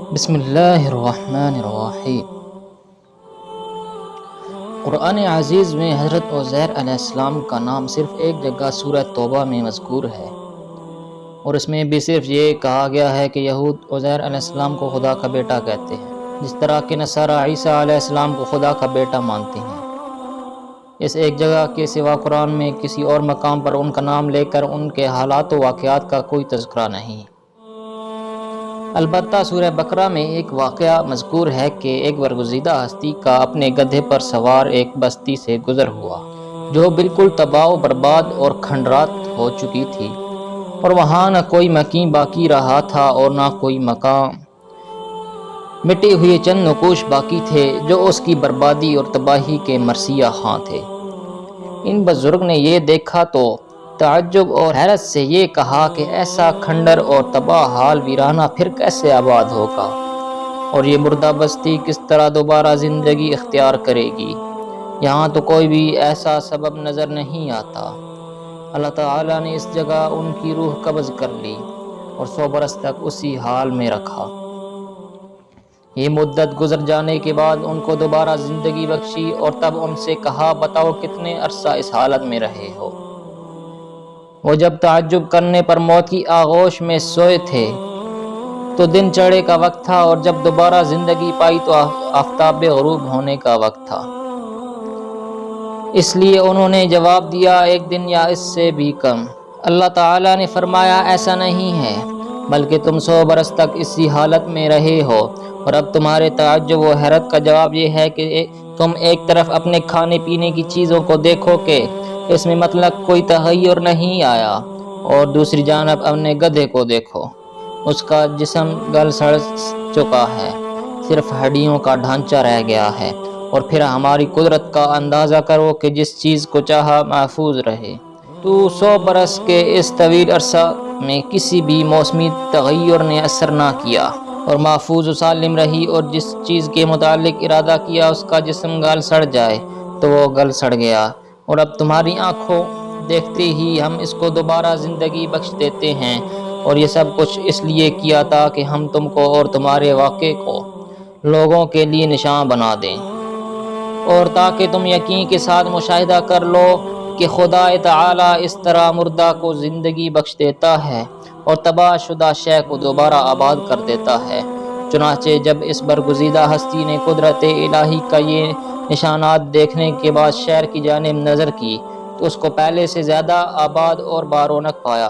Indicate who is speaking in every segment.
Speaker 1: بسم اللہ الرحمن الرحیم۔ قرآن عزیز میں حضرت عزیر علیہ السلام کا نام صرف ایک جگہ سورہ توبہ میں مذکور ہے، اور اس میں بھی صرف یہ کہا گیا ہے کہ یہود عزیر علیہ السلام کو خدا کا بیٹا کہتے ہیں، جس طرح کہ نصارہ عیسیٰ علیہ السلام کو خدا کا بیٹا مانتے ہیں۔ اس ایک جگہ کے سوا قرآن میں کسی اور مقام پر ان کا نام لے کر ان کے حالات و واقعات کا کوئی تذکرہ نہیں۔ البتہ سورہ بقرہ میں ایک واقعہ مذکور ہے کہ ایک برگزیدہ ہستی کا اپنے گدھے پر سوار ایک بستی سے گزر ہوا جو بالکل تباہ و برباد اور کھنڈرات ہو چکی تھی، اور وہاں نہ کوئی مکین باقی رہا تھا اور نہ کوئی مقام، مٹے ہوئے چند نقوش باقی تھے جو اس کی بربادی اور تباہی کے مرثیہ خواں تھے۔ ان بزرگ نے یہ دیکھا تو تعجب اور حیرت سے یہ کہا کہ ایسا کھنڈر اور تباہ حال ویرانہ پھر کیسے آباد ہوگا، اور یہ مردہ بستی کس طرح دوبارہ زندگی اختیار کرے گی؟ یہاں تو کوئی بھی ایسا سبب نظر نہیں آتا۔ اللہ تعالیٰ نے اس جگہ ان کی روح قبض کر لی اور 100 برس تک اسی حال میں رکھا۔ یہ مدت گزر جانے کے بعد ان کو دوبارہ زندگی بخشی، اور تب ان سے کہا، بتاؤ کتنے عرصہ اس حالت میں رہے ہو؟ وہ جب تعجب کرنے پر موت کی آغوش میں سوئے تھے تو دن چڑھے کا وقت تھا، اور جب دوبارہ زندگی پائی تو آفتاب غروب ہونے کا وقت تھا۔ اس لیے انہوں نے جواب دیا، ایک دن یا اس سے بھی کم۔ اللہ تعالیٰ نے فرمایا، ایسا نہیں ہے، بلکہ تم 100 برس تک اسی حالت میں رہے ہو، اور اب تمہارے تعجب و حیرت کا جواب یہ ہے کہ تم ایک طرف اپنے کھانے پینے کی چیزوں کو دیکھو کہ اس میں مطلق کوئی تغیر نہیں آیا، اور دوسری جانب اپنے گدھے کو دیکھو، اس کا جسم گل سڑ چکا ہے، صرف ہڈیوں کا ڈھانچہ رہ گیا ہے، اور پھر ہماری قدرت کا اندازہ کرو کہ جس چیز کو چاہا محفوظ رہے۔ تو 100 برس کے اس طویل عرصہ میں کسی بھی موسمی تغیر نے اثر نہ کیا، اور محفوظ و سالم رہی، اور جس چیز کے متعلق ارادہ کیا اس کا جسم گل سڑ جائے تو وہ گل سڑ گیا، اور اب تمہاری آنکھوں دیکھتے ہی ہم اس کو دوبارہ زندگی بخش دیتے ہیں، اور یہ سب کچھ اس لیے کیا تھا کہ ہم تم کو اور تمہارے واقعے کو لوگوں کے لیے نشان بنا دیں، اور تاکہ تم یقین کے ساتھ مشاہدہ کر لو کہ خدا تعالی اس طرح مردہ کو زندگی بخش دیتا ہے اور تباہ شدہ شے کو دوبارہ آباد کر دیتا ہے۔ چنانچہ جب اس برگزیدہ ہستی نے قدرت الہی کا یہ نشانات دیکھنے کے بعد شہر کی جانب نظر کی تو اس کو پہلے سے زیادہ آباد اور بارونق پایا۔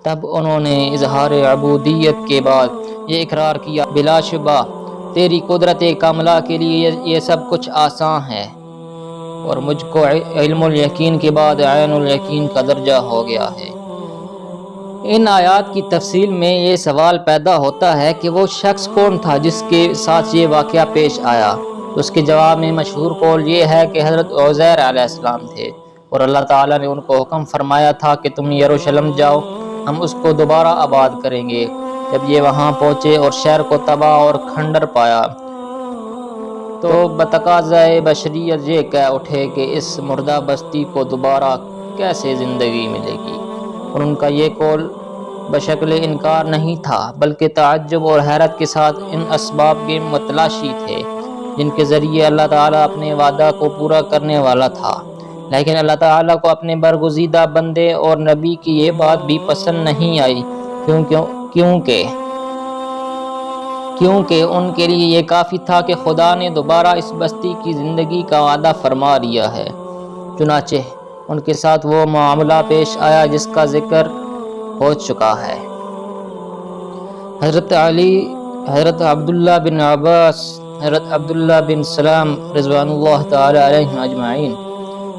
Speaker 1: تب انہوں نے اظہار عبودیت کے بعد یہ اقرار کیا، بلا شبہ تیری قدرت کاملہ کے لیے یہ سب کچھ آسان ہے، اور مجھ کو علم الیقین کے بعد عین الیقین کا درجہ ہو گیا ہے۔ ان آیات کی تفصیل میں یہ سوال پیدا ہوتا ہے کہ وہ شخص کون تھا جس کے ساتھ یہ واقعہ پیش آیا؟ تو اس کے جواب میں مشہور قول یہ ہے کہ حضرت عزیر علیہ السلام تھے، اور اللہ تعالیٰ نے ان کو حکم فرمایا تھا کہ تم یروشلم جاؤ، ہم اس کو دوبارہ آباد کریں گے۔ جب یہ وہاں پہنچے اور شہر کو تباہ اور کھنڈر پایا تو بتقاضۂ بشریت یہ کہہ اٹھے کہ اس مردہ بستی کو دوبارہ کیسے زندگی ملے گی، اور ان کا یہ قول بشکل انکار نہیں تھا، بلکہ تعجب اور حیرت کے ساتھ ان اسباب کے متلاشی تھے جن کے ذریعے اللہ تعالیٰ اپنے وعدہ کو پورا کرنے والا تھا۔ لیکن اللہ تعالیٰ کو اپنے برگزیدہ بندے اور نبی کی یہ بات بھی پسند نہیں آئی، کیونکہ ان کے لیے یہ کافی تھا کہ خدا نے دوبارہ اس بستی کی زندگی کا وعدہ فرما لیا ہے۔ چنانچہ ان کے ساتھ وہ معاملہ پیش آیا جس کا ذکر ہو چکا ہے۔ حضرت علی، حضرت عبداللہ بن عباس، حضرت عبداللہ بن سلام رضوان اللہ تعالی علیہم اجمعین،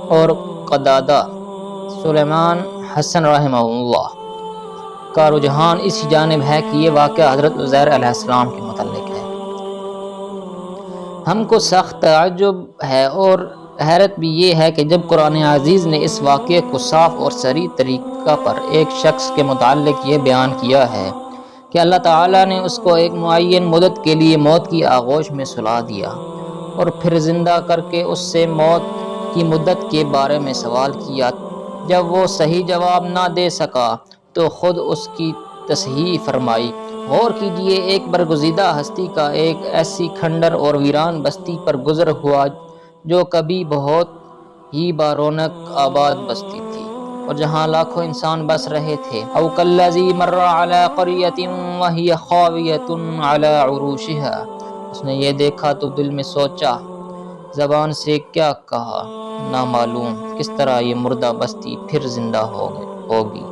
Speaker 1: اور قتادہ، سلیمان حسن رحمہ اللہ کا رجحان اسی جانب ہے کہ یہ واقعہ حضرت عزیر علیہ السلام کے متعلق ہے۔ ہم کو سخت تعجب ہے اور حیرت بھی یہ ہے کہ جب قرآن عزیز نے اس واقعے کو صاف اور صریح طریقہ پر ایک شخص کے متعلق یہ بیان کیا ہے کہ اللہ تعالیٰ نے اس کو ایک معین مدت کے لیے موت کی آغوش میں سلا دیا، اور پھر زندہ کر کے اس سے موت کی مدت کے بارے میں سوال کیا۔ جب وہ صحیح جواب نہ دے سکا تو خود اس کی تصحیح فرمائی غور کیجئے، ایک برگزیدہ ہستی کا ایک ایسی کھنڈر اور ویران بستی پر گزر ہوا جو کبھی بہت ہی بارونق آباد بستی تھی اور جہاں لاکھوں انسان بس رہے تھے۔ او کالذی مر علی قریۃ وہی خاویۃ علی عروشها، اس نے یہ دیکھا تو دل میں سوچا، زبان سے کیا کہا نامعلوم، کس طرح یہ مردہ بستی پھر زندہ ہوگی۔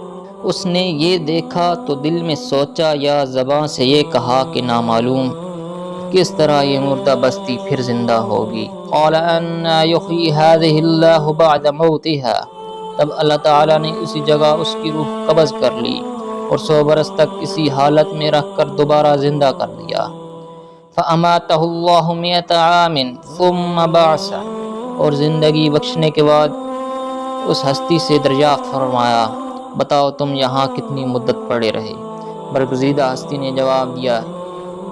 Speaker 1: اس نے یہ دیکھا تو دل میں سوچا یا زبان سے یہ کہا کہ نامعلوم، کس طرح یہ مردہ بستی پھر زندہ ہوگی۔ قال انا یحیی هذه اللہ بعد موتها، تب اللہ تعالیٰ نے اسی جگہ اس کی روح قبض کر لی اور 100 برس تک اسی حالت میں رکھ کر دوبارہ زندہ کر دیا۔ فاماتہ اللہ 100 عام ثم بعثہ، اور زندگی بخشنے کے بعد اس ہستی سے دریافت فرمایا، بتاؤ تم یہاں کتنی مدت پڑے رہے؟ برگزیدہ ہستی نے جواب دیا،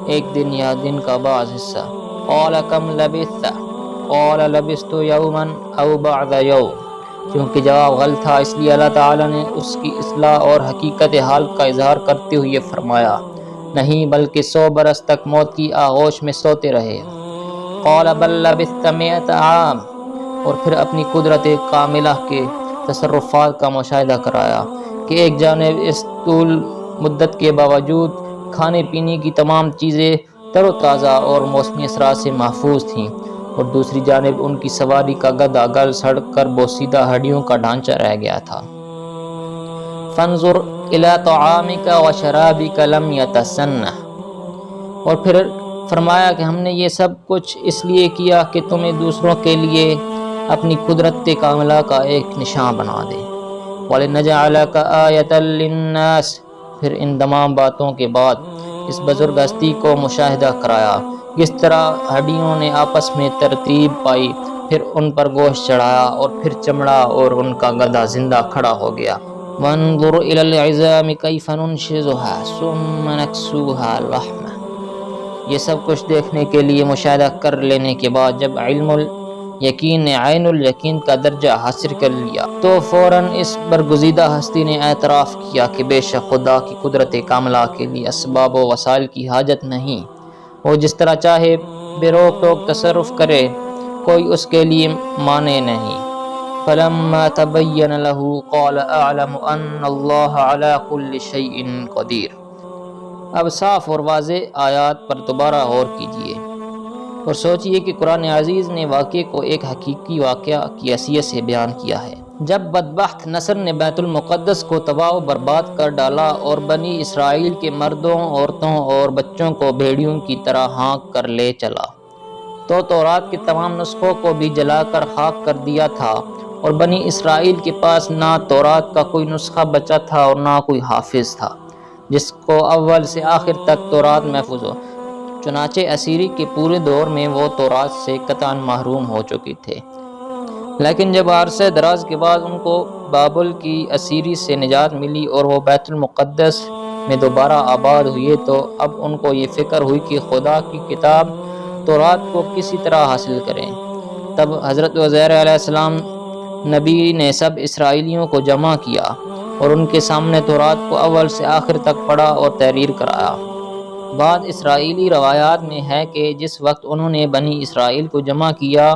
Speaker 1: ایک دن یا دن کا بعض حصہ۔ قال کم لبثت؟ قال لبثت یوما او بعض یوم، چونکہ جواب غلط تھا اس لیے اللہ تعالیٰ نے اس کی اصلاح اور حقیقت حال کا اظہار کرتے ہوئے فرمایا، نہیں بلکہ 100 برس تک موت کی آغوش میں سوتے رہے۔ قال بل لبثت 100 عام، اور پھر اپنی قدرت کاملہ کے تصرفات کا مشاہدہ کرایا کہ ایک جانب اس طول مدت کے باوجود کھانے پینے کی تمام چیزیں تر و تازہ اور موسمی اثرات سے محفوظ تھیں، اور دوسری جانب ان کی سواری کا گدھا گل سڑ کر بوسیدہ ہڈیوں کا ڈھانچہ رہ گیا تھا۔ فانظر الی طعامک وشرابک لم یتسنہ، اور پھر فرمایا کہ ہم نے یہ سب کچھ اس لیے کیا کہ تمہیں دوسروں کے لیے اپنی قدرت کاملہ کا ایک نشان بنا دے۔ وَلِنَجْعَلَكَ آیَةً لِلنَّاسِ، پھر ان تمام باتوں کے بعد اس بزرگ ہستی کو مشاہدہ کرایا کس طرح ہڈیوں نے آپس میں ترتیب پائی، پھر ان پر گوشت چڑھایا اور پھر چمڑا اور ان کا گدھا زندہ کھڑا ہو گیا۔ وَانظُرْ إِلَى الْعِظَامِ كَيْفَ نُنشِزُهَا ثُمَّ نَكْسُوهَا لَحْمًا، یہ سب کچھ دیکھنے کے لیے مشاہدہ کر لینے کے بعد جب علم یقین نے عین الیقین کا درجہ حاصل کر لیا تو فوراً اس برگزیدہ ہستی نے اعتراف کیا کہ بے شک خدا کی قدرت کاملہ کے لیے اسباب و وسائل کی حاجت نہیں، وہ جس طرح چاہے بے روک ٹوک تصرف کرے، کوئی اس کے لیے مانع نہیں۔ فلما تبین له قال اعلم ان اللہ علی کل شیء قدیر۔ اب صاف اور واضح آیات پر دوبارہ غور کیجیے اور سوچئے کہ قرآن عزیز نے واقعے کو ایک حقیقی واقعہ کی حیثیت سے بیان کیا ہے۔ جب بدبخت نصر نے بیت المقدس کو تباہ و برباد کر ڈالا اور بنی اسرائیل کے مردوں، عورتوں اور بچوں کو بھیڑیوں کی طرح ہانک کر لے چلا، تو تورات کے تمام نسخوں کو بھی جلا کر خاک کر دیا تھا، اور بنی اسرائیل کے پاس نہ تورات کا کوئی نسخہ بچا تھا اور نہ کوئی حافظ تھا جس کو اول سے آخر تک تورات محفوظ ہو۔ چنانچہ اسیری کے پورے دور میں وہ تورات سے قطعاً محروم ہو چکے تھے، لیکن جب عرصہ دراز کے بعد ان کو بابل کی اسیری سے نجات ملی اور وہ بیت المقدس میں دوبارہ آباد ہوئے تو اب ان کو یہ فکر ہوئی کہ خدا کی کتاب تورات کو کسی طرح حاصل کریں۔ تب حضرت عزیر علیہ السلام نبی نے سب اسرائیلیوں کو جمع کیا اور ان کے سامنے تورات کو اول سے آخر تک پڑھا اور تحریر کرایا۔ بعض اسرائیلی روایات میں ہے کہ جس وقت انہوں نے بنی اسرائیل کو جمع کیا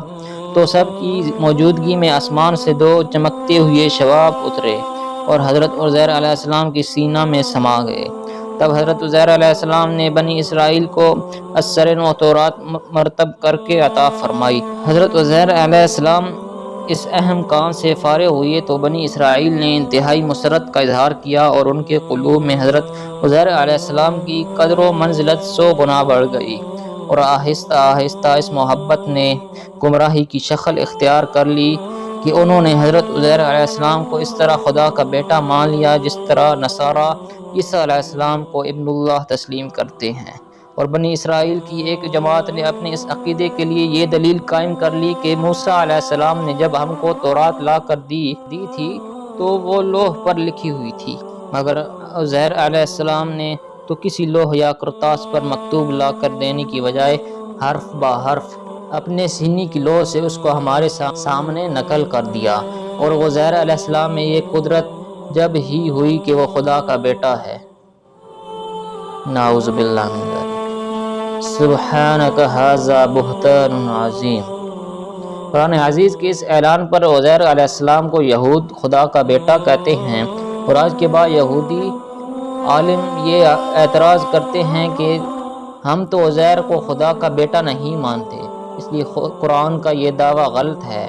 Speaker 1: تو سب کی موجودگی میں آسمان سے 2 چمکتے ہوئے شواب اترے اور حضرت عزیر علیہ السلام کی سینہ میں سما گئے۔ تب حضرت عزیر علیہ السلام نے بنی اسرائیل کو 10 تورات مرتب کر کے عطا فرمائی۔ حضرت عزیر علیہ السلام اس اہم کام سے فارغ ہوئے تو بنی اسرائیل نے انتہائی مسرت کا اظہار کیا اور ان کے قلوب میں حضرت عزیر علیہ السلام کی قدر و منزلت 100 گنا بڑھ گئی، اور آہستہ آہستہ اس محبت نے گمراہی کی شکل اختیار کر لی کہ انہوں نے حضرت عزیر علیہ السلام کو اس طرح خدا کا بیٹا مان لیا جس طرح نصارہ عیسیٰ علیہ السلام کو ابن اللہ تسلیم کرتے ہیں، اور بنی اسرائیل کی ایک جماعت نے اپنے اس عقیدے کے لیے یہ دلیل قائم کر لی کہ موسیٰ علیہ السلام نے جب ہم کو تورات لا کر دی تھی تو وہ لوح پر لکھی ہوئی تھی، مگر عزیر علیہ السلام نے تو کسی لوح یا کرتاس پر مکتوب لا کر دینے کی بجائے حرف با حرف اپنے سینے کی لوح سے اس کو ہمارے سامنے نقل کر دیا، اور عزیر علیہ السلام میں یہ قدرت جب ہی ہوئی کہ وہ خدا کا بیٹا ہے۔ نعوذ باللہ من ذالک، سبحانک ھذا بہتان عظیم۔ قرآن عزیز کے اس اعلان پر عزیر علیہ السلام کو یہود خدا کا بیٹا کہتے ہیں، اور آج کے بعد یہودی عالم یہ اعتراض کرتے ہیں کہ ہم تو عزیر کو خدا کا بیٹا نہیں مانتے، اس لیے قرآن کا یہ دعویٰ غلط ہے۔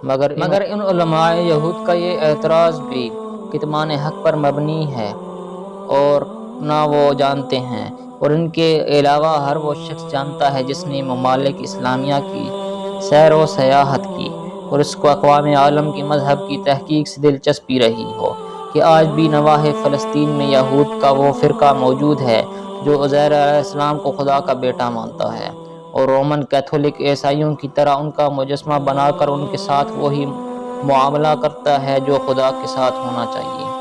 Speaker 1: مگر ان علماء یہود کا یہ اعتراض بھی کتمان حق پر مبنی ہے اور نہ وہ جانتے ہیں، اور ان کے علاوہ ہر وہ شخص جانتا ہے جس نے ممالک اسلامیہ کی سیر و سیاحت کی اور اس کو اقوام عالم کی مذہب کی تحقیق سے دلچسپی رہی ہو کہ آج بھی نواح فلسطین میں یہود کا وہ فرقہ موجود ہے جو عزیر علیہ السلام کو خدا کا بیٹا مانتا ہے، اور رومن کیتھولک عیسائیوں کی طرح ان کا مجسمہ بنا کر ان کے ساتھ وہی معاملہ کرتا ہے جو خدا کے ساتھ ہونا چاہیے۔